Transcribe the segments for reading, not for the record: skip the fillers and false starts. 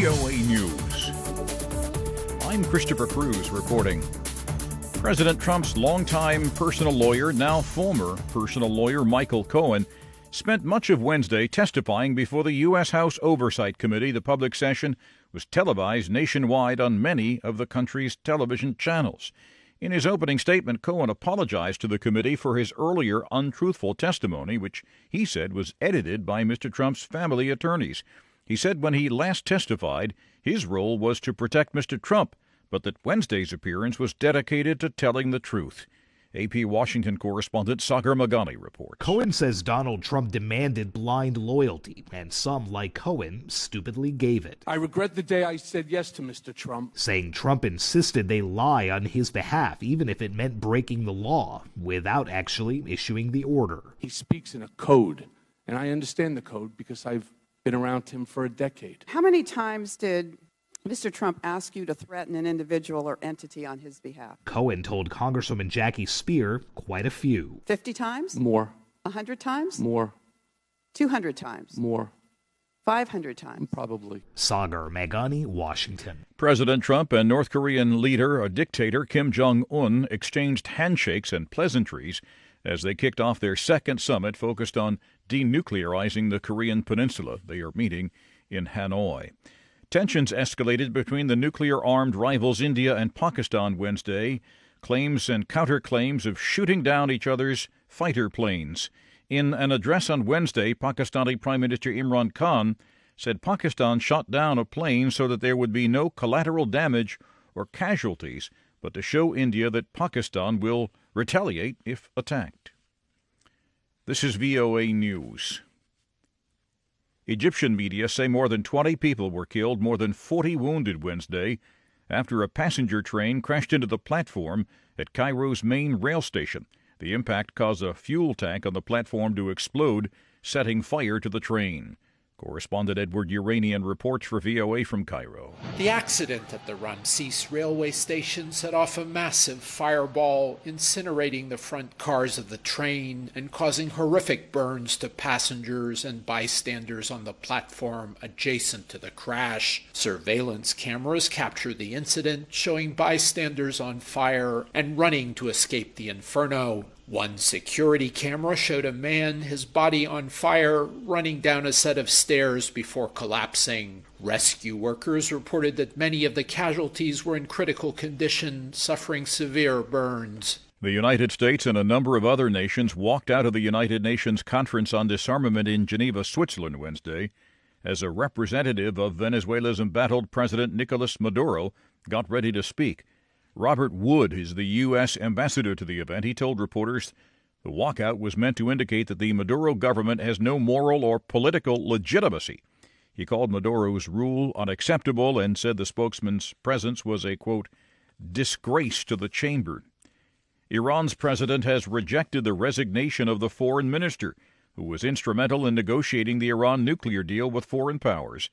VOA News. I'm Christopher Cruz reporting. President Trump's longtime personal lawyer, now former personal lawyer Michael Cohen, spent much of Wednesday testifying before the U.S. House Oversight Committee. The public session was televised nationwide on many of the country's television channels. In his opening statement, Cohen apologized to the committee for his earlier untruthful testimony, which he said was edited by Mr. Trump's family attorneys. He said when he last testified, his role was to protect Mr. Trump, but that Wednesday's appearance was dedicated to telling the truth. AP Washington correspondent Sagar Meghani reports. Cohen says Donald Trump demanded blind loyalty, and some, like Cohen, stupidly gave it. I regret the day I said yes to Mr. Trump. Saying Trump insisted they lie on his behalf, even if it meant breaking the law, without actually issuing the order. He speaks in a code, and I understand the code because I've been around him for a decade. How many times did Mr. Trump asked you to threaten an individual or entity on his behalf? Cohen told Congresswoman Jackie Speer quite a few. 50 times? More. 100 times? More. 200 times? More. 500 times? Probably. Sagar Meghani, Washington. President Trump and North Korean leader, dictator Kim Jong-un, exchanged handshakes and pleasantries as they kicked off their second summit focused on denuclearizing the Korean peninsula. They are meeting in Hanoi. Tensions escalated between the nuclear-armed rivals India and Pakistan Wednesday, claims and counterclaims of shooting down each other's fighter planes. In an address on Wednesday, Pakistani Prime Minister Imran Khan said Pakistan shot down a plane so that there would be no collateral damage or casualties, but to show India that Pakistan will retaliate if attacked. This is VOA News. Egyptian media say more than 20 people were killed, more than 40 wounded Wednesday after a passenger train crashed into the platform at Cairo's main rail station. The impact caused a fuel tank on the platform to explode, setting fire to the train. Correspondent Edward Iranian reports for VOA from Cairo. The accident at the Ramses railway station set off a massive fireball, incinerating the front cars of the train and causing horrific burns to passengers and bystanders on the platform adjacent to the crash. Surveillance cameras captured the incident, showing bystanders on fire and running to escape the inferno. One security camera showed a man, his body on fire, running down a set of stairs before collapsing. Rescue workers reported that many of the casualties were in critical condition, suffering severe burns. The United States and a number of other nations walked out of the United Nations Conference on Disarmament in Geneva, Switzerland, Wednesday, as a representative of Venezuela's embattled President Nicolas Maduro got ready to speak. Robert Wood is the U.S. ambassador to the event. He told reporters the walkout was meant to indicate that the Maduro government has no moral or political legitimacy. He called Maduro's rule unacceptable and said the spokesman's presence was a, quote, disgrace to the chamber. Iran's president has rejected the resignation of the foreign minister, who was instrumental in negotiating the Iran nuclear deal with foreign powers.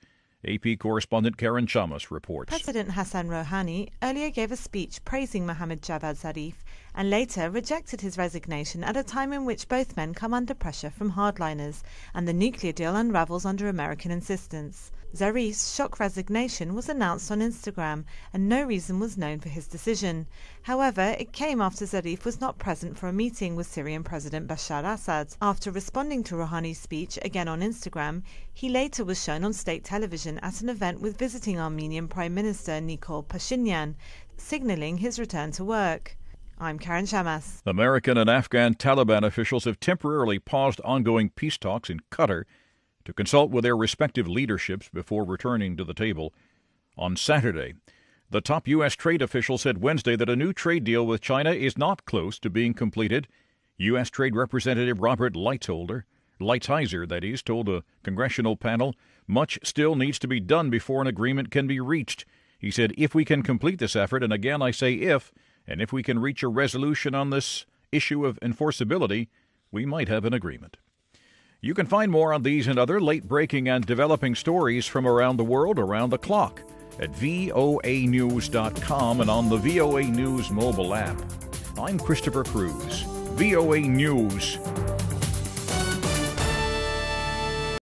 AP correspondent Karen Chamas reports. President Hassan Rouhani earlier gave a speech praising Mohammad Javad Zarif and later rejected his resignation at a time in which both men come under pressure from hardliners and the nuclear deal unravels under American insistence. Zarif's shock resignation was announced on Instagram and no reason was known for his decision. However, it came after Zarif was not present for a meeting with Syrian President Bashar Assad. After responding to Rouhani's speech again on Instagram, he later was shown on state television at an event with visiting Armenian Prime Minister Nikol Pashinyan, signaling his return to work. I'm Karen Chamas. American and Afghan Taliban officials have temporarily paused ongoing peace talks in Qatar to consult with their respective leaderships before returning to the table on Saturday. The top U.S. trade official said Wednesday that a new trade deal with China is not close to being completed. U.S. Trade Representative Robert Lighthizer, told a congressional panel much still needs to be done before an agreement can be reached. He said, if we can complete this effort, and again I say if, and if we can reach a resolution on this issue of enforceability, we might have an agreement. You can find more on these and other late-breaking and developing stories from around the world around the clock at voanews.com and on the VOA News mobile app. I'm Christopher Cruz. VOA News.